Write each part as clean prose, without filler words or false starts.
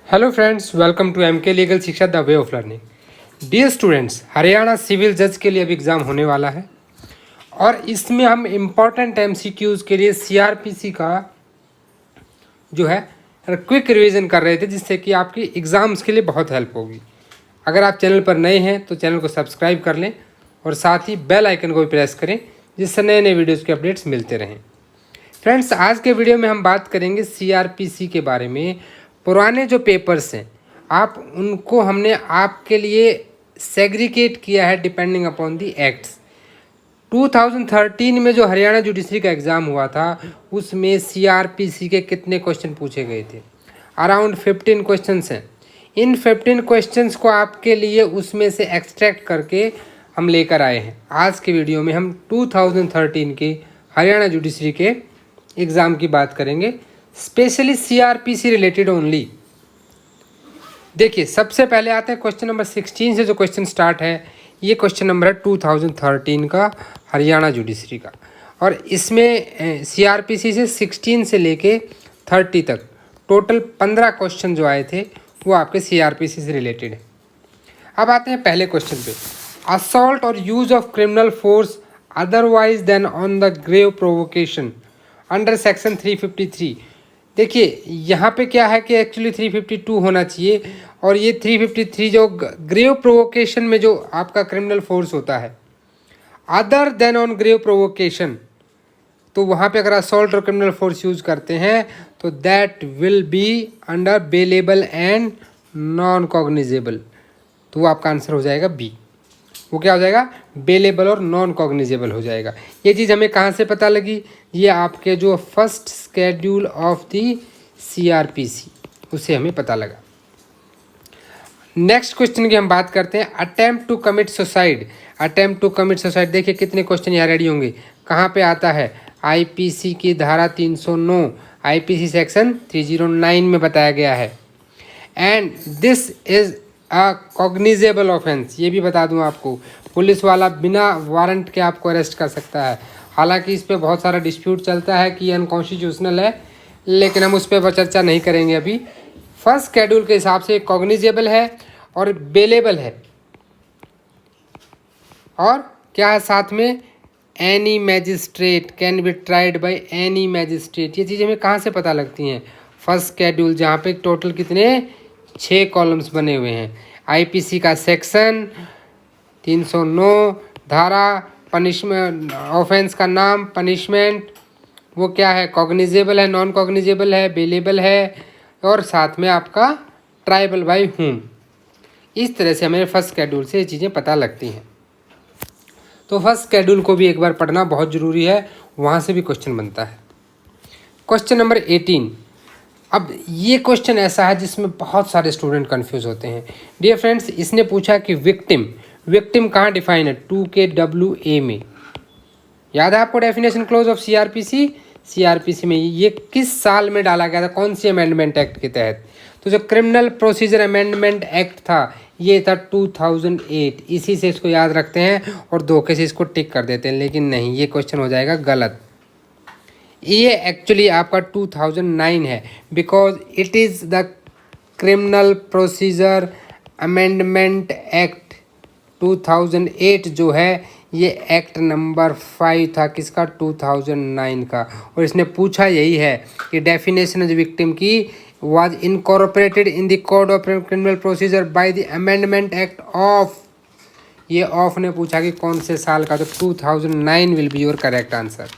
Hello friends, welcome to MK legal Shiksha the way of learning. Dear students, Haryana civil जज के लिए अब exam होने वाला है और इसमें हम इम्पॉर्टेंट एमसीक्यूज़ के लिए सीआरपीसी का जो है क्विक रिवीजन कर रहे थे, जिससे कि आपकी एग्ज़ाम्स के लिए बहुत हेल्प होगी। अगर आप चैनल पर नए हैं तो चैनल को सब्सक्राइब कर लें और साथ ही बेल आइकन को भी प्रेस करें, जिससे नए नए वीडियोज़ के अपडेट्स मिलते रहें। फ्रेंड्स, आज के वीडियो में हम बात करेंगे सीआरपीसी के बारे में। पुराने जो पेपर्स हैं आप उनको हमने आपके लिए सेग्रीगेट किया है डिपेंडिंग अपॉन दी एक्ट्स। 2013 में जो हरियाणा जुडिशरी का एग्ज़ाम हुआ था उसमें सीआरपीसी के कितने क्वेश्चन पूछे गए थे? अराउंड 15 क्वेश्चंस हैं। इन 15 क्वेश्चंस को आपके लिए उसमें से एक्सट्रैक्ट करके हम लेकर आए हैं। आज के वीडियो में हम 2013 के हरियाणा जुडिशरी के एग्ज़ाम की बात करेंगे, स्पेशली सीआरपीसी रिलेटेड ओनली। देखिए, सबसे पहले आते हैं क्वेश्चन नंबर 16 से जो क्वेश्चन स्टार्ट है। ये क्वेश्चन नंबर है 2013 का हरियाणा जुडिशरी का, और इसमें सीआरपीसी से 16 से लेके 30 तक टोटल 15 क्वेश्चन जो आए थे वो आपके सीआरपीसी से रिलेटेड है। अब आते हैं पहले क्वेश्चन पे। Assault or use of criminal force otherwise than on the grave provocation under section 353। देखिए, यहाँ पे क्या है कि एक्चुअली 352 होना चाहिए, और ये 353 जो ग्रेव प्रोवोकेशन में जो आपका क्रिमिनल फोर्स होता है other than on grave provocation, तो वहाँ पे अगर असॉल्ट और क्रिमिनल फोर्स यूज करते हैं तो that will be under bailable and non cognizable. तो वो आपका आंसर हो जाएगा बी। वो क्या हो जाएगा? बेलेबल और नॉन कॉग्निजेबल हो जाएगा। ये चीज़ हमें कहाँ से पता लगी? ये आपके जो first schedule of the CrPC उसे हमें पता लगा। नेक्स्ट क्वेश्चन की हम बात करते हैं, attempt to commit suicide. Attempt to commit suicide, देखिए कितने क्वेश्चन यहाँ रेडी होंगे। कहाँ पे आता है? आईपीसी की धारा 309, आईपीसी सेक्शन 309 में बताया गया है। And this is a cognizable offence. ये भी बता दूं आपको, पुलिस वाला बिना वारंट के आपको अरेस्ट कर सकता है। हालांकि इस पे बहुत सारा डिस्प्यूट चलता है कि अनकॉन्स्टिट्यूशनल है, लेकिन हम उस पर चर्चा नहीं करेंगे अभी। फर्स्ट शेड्यूल के हिसाब से कॉग्निजेबल है और बेलेबल है, और क्या है साथ में? Any magistrate can be tried by any magistrate. ये चीज़ें हमें कहाँ से पता लगती हैं? फर्स्ट शेड्यूल, जहाँ पे टोटल कितने 6 कॉलम्स बने हुए हैं। आईपीसी का सेक्शन 309, धारा, पनिशमेंट, ऑफेंस का नाम, पनिशमेंट, वो क्या है? कॉग्निजेबल है, नॉन कॉग्निजेबल है, बेलेबल है, और साथ में आपका ट्राइबल बाय हुम। इस तरह से हमें फर्स्ट शेड्यूल से ये चीज़ें पता लगती हैं। तो फर्स्ट शेड्यूल को भी एक बार पढ़ना बहुत ज़रूरी है, वहाँ से भी क्वेश्चन बनता है। Question number 18। अब ये क्वेश्चन ऐसा है जिसमें बहुत सारे स्टूडेंट कंफ्यूज होते हैं। डियर फ्रेंड्स, इसने पूछा कि विक्टिम कहाँ डिफाइन है? 2KWA में। याद है आपको डेफिनेशन क्लोज ऑफ सीआरपीसी में ये किस साल में डाला गया था? कौन सी अमेंडमेंट एक्ट के तहत? तो जो क्रिमिनल प्रोसीजर अमेंडमेंट एक्ट था ये था 2008। इसी से इसको याद रखते हैं और धोखे से इसको टिक कर देते हैं, लेकिन नहीं, ये क्वेश्चन हो जाएगा गलत। ये एक्चुअली आपका 2009 है, because it is the criminal procedure amendment act 2008 जो है ये एक्ट नंबर 5 था। किसका? 2009 का। और इसने पूछा यही है कि डेफिनेशन ऑफ विक्टिम की was incorporated in the code of criminal procedure by the amendment act of, ये ऑफ ने पूछा कि कौन से साल का, तो 2009 will be your correct answer.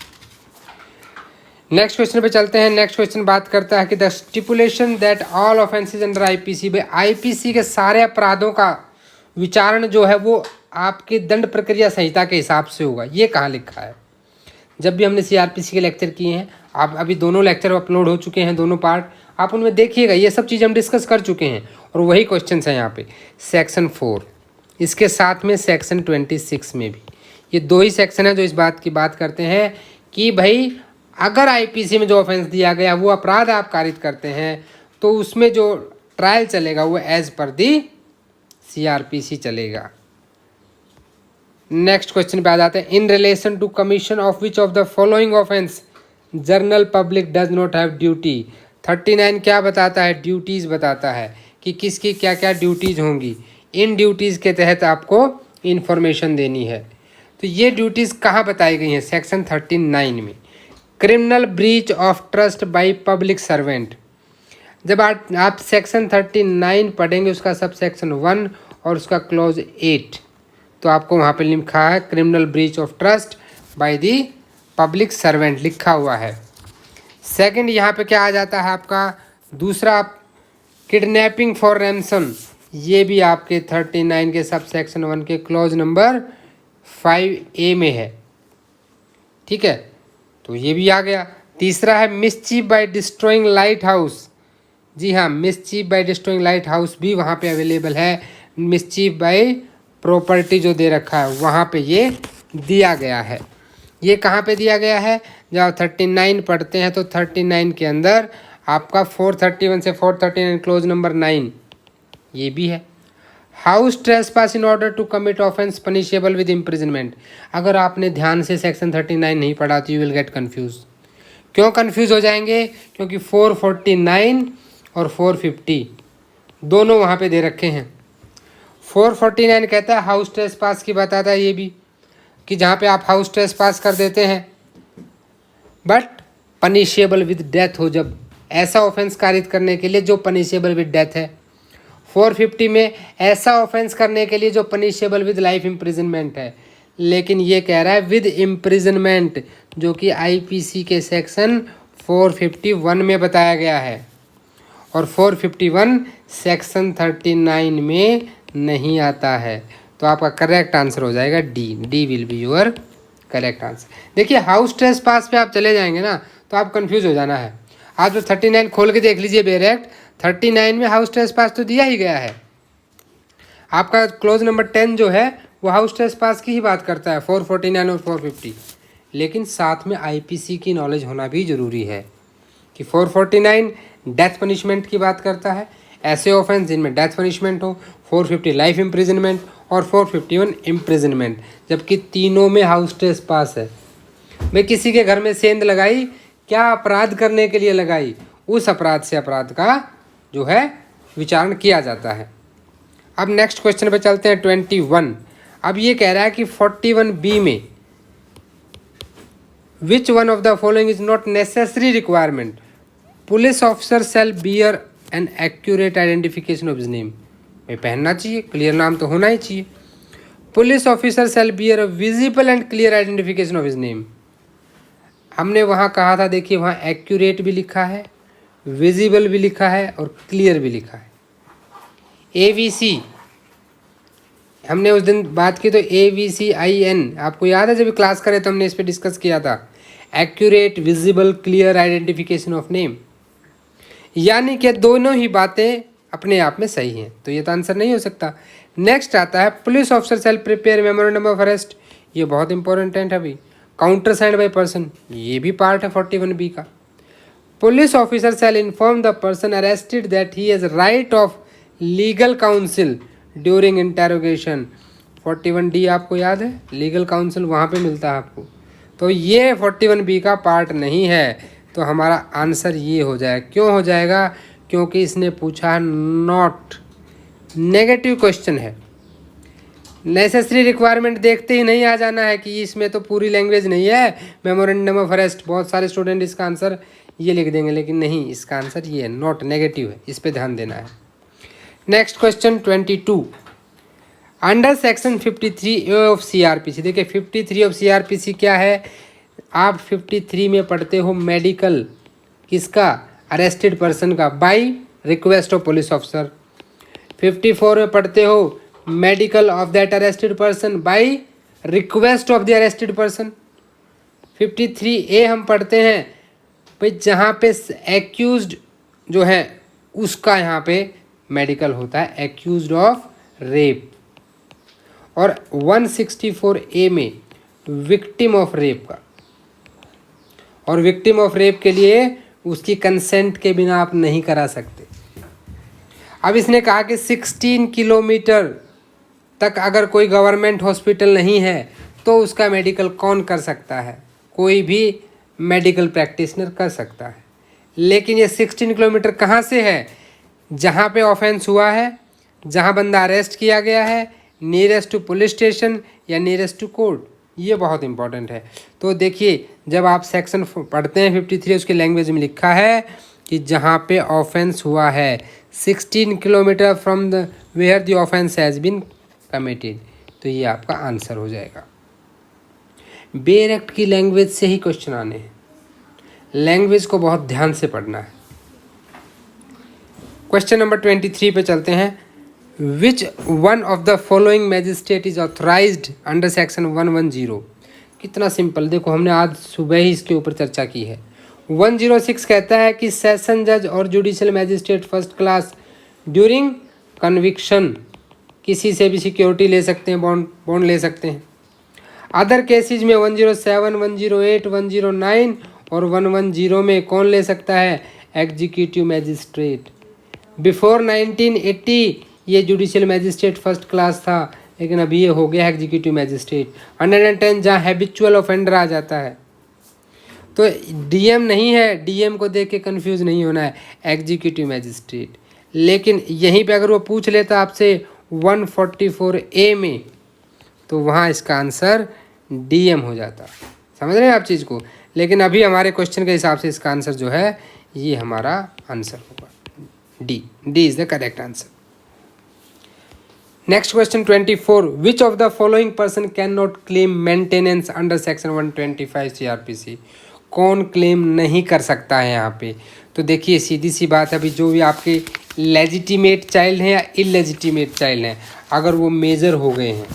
Next question पे चलते हैं। नेक्स्ट क्वेश्चन बात करता है कि the stipulation that all offences under IPC, भाई आईपीसी के सारे अपराधों का विचारण जो है वो आपकी दंड प्रक्रिया संहिता के हिसाब से होगा। ये कहाँ लिखा है? जब भी हमने सीआरपीसी के लेक्चर किए हैं, आप अभी दोनों लेक्चर अपलोड हो चुके हैं, दोनों पार्ट, आप उनमें देखिएगा, ये सब चीज़ हम डिस्कस कर चुके हैं और वही क्वेश्चन हैं यहाँ पे। सेक्शन 4, इसके साथ में सेक्शन 26 में भी, ये दो ही सेक्शन है जो इस बात की बात करते हैं कि भाई अगर आईपीसी में जो ऑफेंस दिया गया वो अपराध आप कारित करते हैं तो उसमें जो ट्रायल चलेगा वो एज पर दी सीआरपीसी चलेगा। नेक्स्ट क्वेश्चन पे आ जाते हैं। In relation to commission of which of the following offence general public does not have duty. 39 क्या बताता है? ड्यूटीज़ बताता है कि किसकी क्या क्या ड्यूटीज़ होंगी। इन ड्यूटीज़ के तहत आपको इन्फॉर्मेशन देनी है। तो ये ड्यूटीज़ कहाँ बताई गई हैं? सेक्शन 39 में। Criminal breach of trust by public servant. जब आप सेक्शन 39 पढ़ेंगे, उसका सब सेक्शन 1 और उसका क्लॉज 8, तो आपको वहाँ पे लिखा है criminal breach of trust by the public servant लिखा हुआ है। सेकंड यहाँ पे क्या आ जाता है आपका? दूसरा, किडनैपिंग फॉर रैंसम, ये भी आपके 39 के सब सेक्शन 1 के क्लॉज नंबर 5A में है। ठीक है, तो ये भी आ गया। तीसरा है mischief by destroying lighthouse. जी हाँ, mischief by destroying lighthouse भी वहाँ पे अवेलेबल है। मिसचीफ बाय प्रॉपर्टी जो दे रखा है वहाँ पे ये दिया गया है। ये कहाँ पे दिया गया है? जब आप 39 पढ़ते हैं तो 39 के अंदर आपका 431 से 439 क्लोज नंबर 9 ये भी है। House trespass in order to commit offence punishable with imprisonment. अगर आपने ध्यान से सेक्शन 39 नहीं पढ़ा तो यू विल गेट कन्फ्यूज। क्यों कन्फ्यूज हो जाएंगे? क्योंकि 449 और 450 दोनों वहाँ पे दे रखे हैं। 449 कहता है हाउस ट्रेसपास की बताता है ये भी, कि जहाँ पे आप हाउस ट्रेसपास कर देते हैं बट पनिशेबल विद डेथ हो, जब ऐसा ऑफेंस कारित करने के लिए जो पनिशेबल विद डेथ है। 450 में ऐसा ऑफेंस करने के लिए जो पनिशेबल विद लाइफ इम्प्रिजनमेंट है। लेकिन ये कह रहा है विद इम्प्रिजनमेंट, जो कि आईपीसी के सेक्शन 451 में बताया गया है, और 451 सेक्शन 39 में नहीं आता है। तो आपका करेक्ट आंसर हो जाएगा D will be your correct answer. देखिए हाउस ट्रेसपास पे आप चले जाएंगे ना तो आप कंफ्यूज हो जाना है। आप जो 39 खोल के देख लीजिए डायरेक्ट, 39 में हाउस ट्रेसपास तो दिया ही गया है। आपका क्लोज नंबर 10 जो है वो हाउस ट्रेसपास की ही बात करता है, 449 और 450। लेकिन साथ में आईपीसी की नॉलेज होना भी ज़रूरी है कि 449 डेथ पनिशमेंट की बात करता है, ऐसे ऑफेंस जिनमें डेथ पनिशमेंट हो, 450 लाइफ इम्प्रिजनमेंट और 451 इम्प्रिजनमेंट, जबकि तीनों में हाउस ट्रेसपास है। मैं किसी के घर में सेंध लगाई, क्या अपराध करने के लिए लगाई? उस अपराध से अपराध का जो है विचारण किया जाता है। अब नेक्स्ट क्वेश्चन पे चलते हैं 21। अब ये कह रहा है कि 41B में which one of the following is not necessary requirement? Police officer shall bear an accurate identification of his name. भाई पहनना चाहिए, क्लियर नाम तो होना ही चाहिए। Police officer shall bear a visible and clear identification of his name. हमने वहाँ कहा था, देखिए वहाँ एक्यूरेट भी लिखा है, विजिबल भी लिखा है और क्लियर भी लिखा है। AVC हमने उस दिन बात की तो AVCIN, आपको याद है जब क्लास करे तो हमने इस पर डिस्कस किया था, accurate visible clear identification of name. यानी कि दोनों ही बातें अपने आप में सही हैं, तो ये तो आंसर नहीं हो सकता। नेक्स्ट आता है police officer shell prepare memorandum of arrest. ये बहुत इंपॉर्टेंट है अभी। काउंटर साइंड बाय पर्सन, ये भी पार्ट है 41B का। Police officer shell inform the person arrested that he has right of legal council during interrogation. 41D आपको याद है, लीगल काउंसिल वहाँ पे मिलता है आपको। तो ये 41B का पार्ट नहीं है, तो हमारा आंसर ये हो जाएगा। क्यों हो जाएगा? क्योंकि इसने पूछा नॉट, नेगेटिव क्वेश्चन है। नेसेसरी रिक्वायरमेंट देखते ही नहीं आ जाना है कि इसमें तो पूरी लैंग्वेज नहीं है मेमोरेंडम ऑफ अरेस्ट। बहुत सारे स्टूडेंट इसका आंसर ये लिख देंगे, लेकिन नहीं, इसका आंसर ये है, नॉट, नेगेटिव है, इस पे ध्यान देना है। Next question 22। Under section 53A of CRPC, देखिए 53 ऑफ CRPC क्या है? आप 53 में पढ़ते हो मेडिकल किसका? अरेस्टेड पर्सन का, by request of police officer. 54 में पढ़ते हो medical of that arrested person by request of the arrested person. 53A हम पढ़ते हैं भाई जहाँ पे एक्यूज्ड जो है उसका यहाँ पे मेडिकल होता है, एक्यूज्ड ऑफ रेप। और 164A में विक्टिम ऑफ रेप का, और विक्टिम ऑफ रेप के लिए उसकी कंसेंट के बिना आप नहीं करा सकते। अब इसने कहा कि 16 किलोमीटर तक अगर कोई गवर्नमेंट हॉस्पिटल नहीं है तो उसका मेडिकल कौन कर सकता है? कोई भी मेडिकल प्रैक्टिशनर कर सकता है। लेकिन ये 16 किलोमीटर कहाँ से है? जहाँ पे ऑफेंस हुआ है, जहाँ बंदा अरेस्ट किया गया है, नियरेस्ट टू पुलिस स्टेशन या नियरेस्ट टू कोर्ट, ये बहुत इंपॉर्टेंट है। तो देखिए जब आप सेक्शन पढ़ते हैं 53 उसके लैंग्वेज में लिखा है कि जहाँ पे ऑफेंस हुआ है 16 kilometre from the where the offence has been committed, तो ये आपका आंसर हो जाएगा। बेयर एक्ट की लैंग्वेज से ही क्वेश्चन आने हैं, लैंग्वेज को बहुत ध्यान से पढ़ना है। क्वेश्चन नंबर 23 पे चलते हैं। विच one of the following magistrate is authorised under section 110? कितना सिंपल, देखो हमने आज सुबह ही इसके ऊपर चर्चा की है। 106 कहता है कि सेशन जज और judicial magistrate first class during conviction किसी से भी सिक्योरिटी ले सकते हैं, बॉन्ड ले सकते हैं। अदर केसेज में 107, 108, 109 और 110 में कौन ले सकता है? Executive magistrate. बिफोर 1980 ये जुडिशियल मैजिस्ट्रेट फर्स्ट क्लास था, लेकिन अभी ये हो गया एग्जीक्यूटिव मैजिस्ट्रेट। 110 जहाँ हैबिचुअल ऑफेंडर आ जाता है, तो डीएम नहीं है, डीएम को देख के कंफ्यूज नहीं होना है, एग्जीक्यूटिव मैजिस्ट्रेट। लेकिन यहीं पे अगर वो पूछ लेता आपसे 144A में, तो वहाँ इसका आंसर डीएम हो जाता। समझ रहे हैं आप चीज़ को? लेकिन अभी हमारे क्वेश्चन के हिसाब से इसका आंसर जो है ये हमारा आंसर होगा D. D is the correct answer. Next question 24। Which of the following person can not claim maintenance under section 125 CRPC? कौन क्लेम नहीं कर सकता है यहाँ पे? तो देखिए सीधी सी बात है, अभी जो भी आपके लेजिटिमेट चाइल्ड हैं या इलेजिटिमेट चाइल्ड हैं, अगर वो मेजर हो गए हैं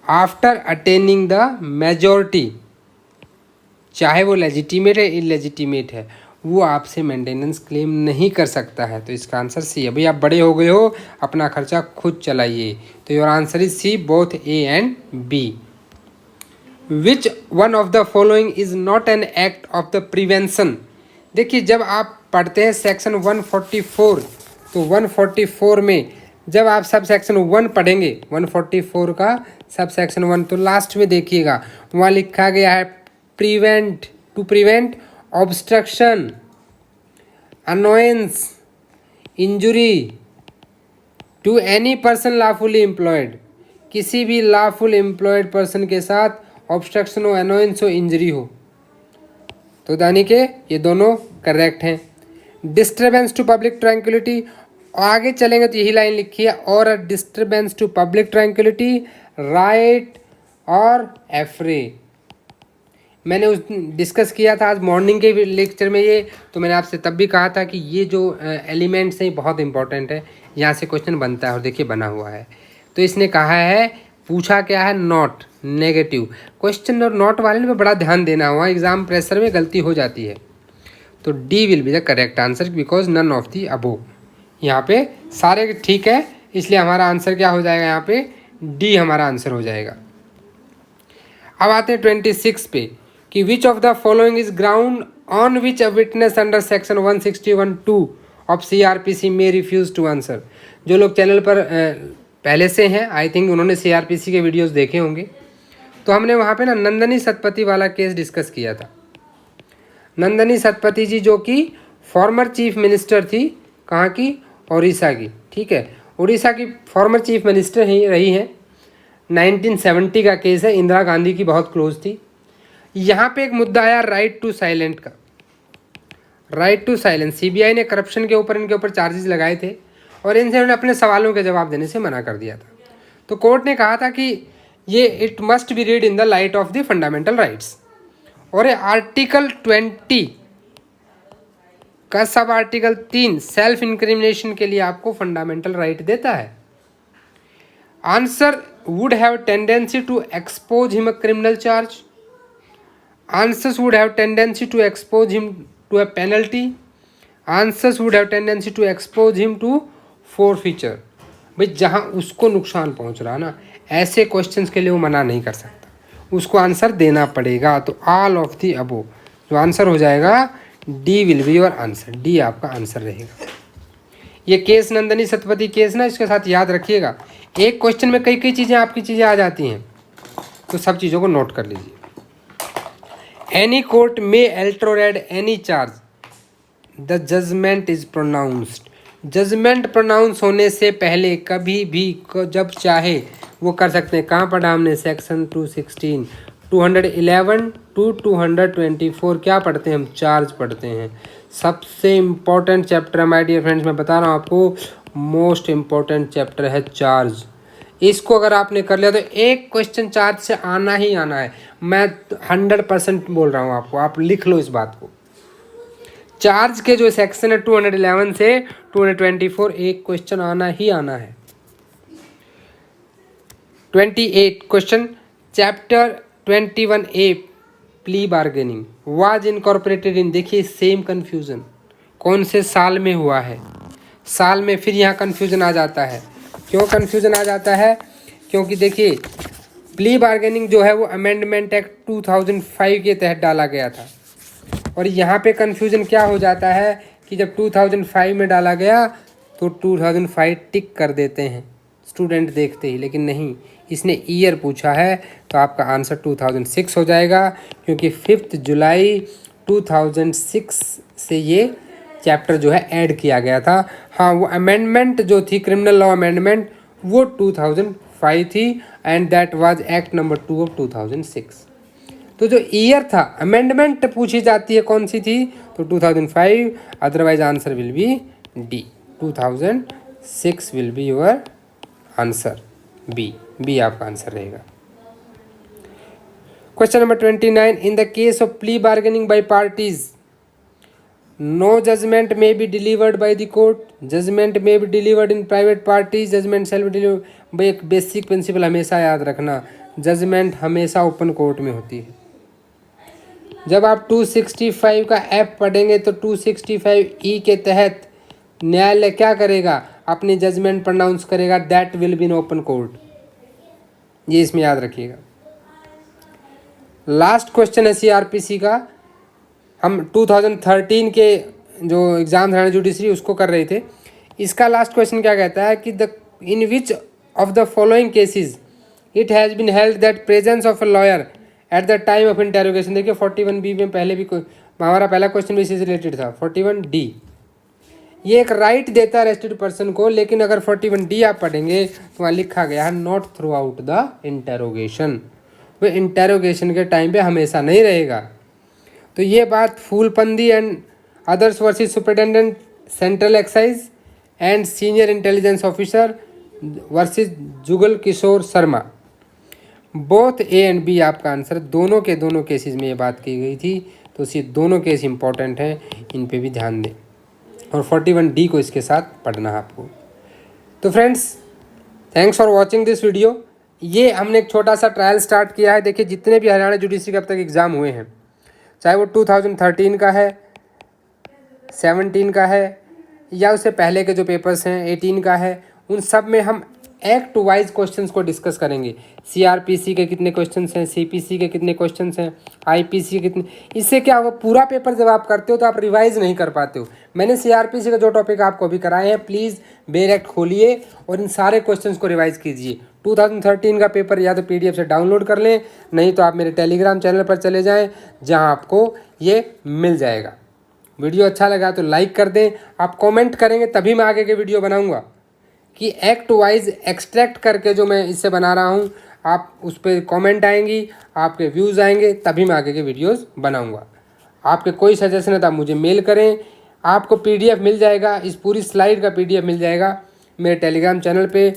आफ्टर अटेनिंग द मेजॉरिटी, चाहे वो लेजिटिमेट है इलेजिटिमेट है, वो आपसे मेंटेनेंस क्लेम नहीं कर सकता है। तो इसका आंसर सी है। भाई आप बड़े हो गए हो, अपना खर्चा खुद चलाइए, तो your answer is C, both A and B. Which one of the following is not an act of the prevention? देखिए जब आप पढ़ते हैं सेक्शन 144, तो 144 में जब आप सब सेक्शन 1 पढ़ेंगे, 144 का सब सेक्शन 1, तो लास्ट में देखिएगा वहाँ लिखा गया है prevent, to prevent obstruction, annoyance, injury to any person lawfully employed. किसी भी लॉफुल एम्प्लॉयड पर्सन के साथ ऑब्स्ट्रक्शन हो, अनोयंस हो, इंजरी हो, तो यानी कि ये दोनों करेक्ट हैं। डिस्टर्बेंस टू पब्लिक ट्रैंक्विलिटी, आगे चलेंगे तो यही लाइन लिखी है, और disturbance to public tranquillity, riot or affray. मैंने उस डिस्कस किया था आज मॉर्निंग के लेक्चर में ये, तो मैंने आपसे तब भी कहा था कि ये जो एलिमेंट्स हैं बहुत इंपॉर्टेंट है, यहाँ से क्वेश्चन बनता है, और देखिए बना हुआ है। तो इसने कहा है, पूछा क्या है? नॉट, नेगेटिव क्वेश्चन, और नॉट वाले में बड़ा ध्यान देना हुआ, एग्जाम प्रेशर में गलती हो जाती है। तो D will be the correct answer because none of the above. यहाँ पे सारे ठीक है, इसलिए हमारा आंसर क्या हो जाएगा? यहाँ पे डी हमारा आंसर हो जाएगा। अब आते हैं 26 पे कि विच of the following is ground on which a witness under section 161(2) of CRPC में रिफ्यूज टू आंसर। जो लोग चैनल पर पहले से हैं, आई थिंक उन्होंने CRPC के वीडियोस देखे होंगे, तो हमने वहाँ पे ना नंदनी सतपथी वाला केस डिस्कस किया था। नंदनी सतपथी जी जो कि फॉर्मर चीफ मिनिस्टर थी, कहाँ की? उड़ीसा की, ठीक है, उड़ीसा की फॉर्मर चीफ मिनिस्टर रही हैं। 1970 का केस है, इंदिरा गांधी की बहुत क्लोज थी। यहाँ पे एक मुद्दा आया राइट टू साइलेंट का, राइट टू साइलेंस। CBI ने करप्शन के ऊपर इनके ऊपर चार्जेस लगाए थे, और इनसे उन्होंने अपने सवालों के जवाब देने से मना कर दिया था। तो कोर्ट ने कहा था कि ये it must be read in the light of the fundamental rights, और आर्टिकल 20 का सब आर्टिकल 3 सेल्फ इंक्रिमिनेशन के लिए आपको फंडामेंटल राइट देता है। Answer would have tendency to expose him a criminal charge, answers would have tendency to expose him to a penalty, answers would have tendency to expose him to forfeiture। भाई जहाँ उसको नुकसान पहुँच रहा ना, ऐसे क्वेश्चंस के लिए वो मना नहीं कर सकता, उसको आंसर देना पड़ेगा। तो ऑल ऑफ दी अबो जो आंसर हो जाएगा D will be your answer, D आपका आंसर रहेगा। ये केस नंदनी सतपथी केस ना, इसके साथ याद रखिएगा, एक क्वेश्चन में कई कई चीज़ें आपकी चीज़ें आ जाती हैं, तो सब चीज़ों को नोट कर लीजिए। एनी कोर्ट में alter or add any charge, the judgment is pronounced. Judgment pronounce होने से पहले कभी भी जब चाहे वो कर सकते हैं। कहाँ पढ़ा हमने? सेक्शन 216 211 टू 224 क्या पढ़ते हैं हम? चार्ज पढ़ते हैं। सबसे इम्पोर्टेंट चैप्टर है माय डियर फ्रेंड्स, मैं बता रहा हूँ आपको, मोस्ट इम्पोर्टेंट चैप्टर है चार्ज। इसको अगर आपने कर लिया तो एक क्वेश्चन चार्ज से आना ही आना है। मैं 100% बोल रहा हूँ आपको, आप लिख लो इस बात को। चार्ज के जो सेक्शन है 211 से 224 एक क्वेश्चन आना ही आना है। 28 question, chapter 21A plea bargaining was incorporated in, देखिए सेम कन्फ्यूज़न, कौन से साल में हुआ है? साल में फिर यहाँ कन्फ्यूज़न आ जाता है। क्यों कन्फ्यूज़न आ जाता है? क्योंकि देखिए प्ली बार्गेनिंग जो है वो अमेंडमेंट एक्ट 2005 के तहत डाला गया था, और यहाँ पे कन्फ्यूज़न क्या हो जाता है कि जब 2005 में डाला गया तो 2005 टिक कर देते हैं स्टूडेंट देखते ही, लेकिन नहीं, इसने ईयर पूछा है तो आपका आंसर 2006 हो जाएगा, क्योंकि 5 जुलाई 2006 से ये चैप्टर जो है ऐड किया गया था। हाँ, वो अमेंडमेंट जो थी क्रिमिनल लॉ अमेंडमेंट वो 2005 थी, and that was act number 2 of 2006। तो जो ईयर था, अमेंडमेंट पूछी जाती है कौन सी थी, तो 2005, otherwise answer will be D, 2006 will be your answer, B आपका आंसर रहेगा। Question number 29, in the case of plea bargaining by parties no judgment may be delivered by the court, judgment may be delivered in private parties, judgment shall be delivered. भाई एक basic principle हमेशा याद रखना, judgement हमेशा open court में होती है। जब आप 265 का एफ पढ़ेंगे तो 265 के तहत न्यायालय क्या करेगा? अपनी जजमेंट प्रोनाउंस करेगा, that will be in open court, ये इसमें याद रखिएगा। लास्ट क्वेश्चन है सीआरपीसी का, हम 2013 के जो एग्जाम हरियाणा जुडिशरी उसको कर रहे थे। इसका लास्ट क्वेश्चन क्या कहता है कि the in which of the following cases it has been held that presence of a lawyer at the time of interrogation. देखिए 41B में पहले भी हमारा पहला क्वेश्चन भी इसी से रिलेटेड था। 41D ये एक राइट देता है अरेस्टेड पर्सन को, लेकिन अगर 41D आप पढ़ेंगे तो वहाँ लिखा गया है not throughout the interrogation, वो इंटेरोगेशन के टाइम पे हमेशा नहीं रहेगा। तो ये बात Poolpandi and others versus superintendent central excise and senior intelligence officer versus Jugal Kishore Sharma, both A and B आपका आंसर। दोनों के दोनों केसेस में ये बात की गई थी, तो ये दोनों केस इंपॉर्टेंट हैं, इन पे भी ध्यान दें, और 41D को इसके साथ पढ़ना है आपको। तो friends, thanks for watching this video. ये हमने एक छोटा सा ट्रायल स्टार्ट किया है। देखिए जितने भी हरियाणा जुडिशरी के अब तक एग्ज़ाम हुए हैं, चाहे वो 2013 का है, 17 का है, या उससे पहले के जो पेपर्स हैं 18 का है, उन सब में हम एक्ट वाइज क्वेश्चंस को डिस्कस करेंगे। सीआरपीसी के कितने क्वेश्चंस हैं, सीपीसी के कितने क्वेश्चंस हैं, आईपीसी के कितने। इससे क्या होगा, पूरा पेपर जब आप करते हो तो आप रिवाइज नहीं कर पाते हो। मैंने सीआरपीसी का जो टॉपिक आपको अभी कराए हैं, प्लीज़ बेरेक्ट खोलिए और इन सारे क्वेश्चंस को रिवाइज कीजिए। 2013 का पेपर या तो PDF से डाउनलोड कर लें, नहीं तो आप मेरे टेलीग्राम चैनल पर चले जाएँ, जहाँ आपको ये मिल जाएगा। वीडियो अच्छा लगा तो लाइक कर दें, आप कमेंट करेंगे तभी मैं आगे के वीडियो बनाऊंगा, कि एक्ट वाइज एक्सट्रैक्ट करके जो मैं इससे बना रहा हूँ, आप उस पर कमेंट आएंगी, आपके व्यूज़ आएंगे, तभी मैं आगे के वीडियोस बनाऊंगा। आपके कोई सजेशन है तो आप मुझे मेल करें। आपको PDF मिल जाएगा, इस पूरी स्लाइड का PDF मिल जाएगा मेरे टेलीग्राम चैनल पे।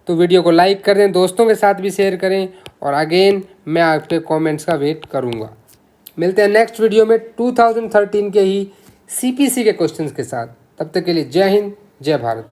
तो वीडियो को लाइक कर दें, दोस्तों के साथ भी शेयर करें, और अगेन मैं आपके कमेंट्स का वेट करूँगा। मिलते हैं नेक्स्ट वीडियो में 2013 के ही CPC के क्वेश्चंस के साथ। तब तक के लिए जय हिंद, जय भारत।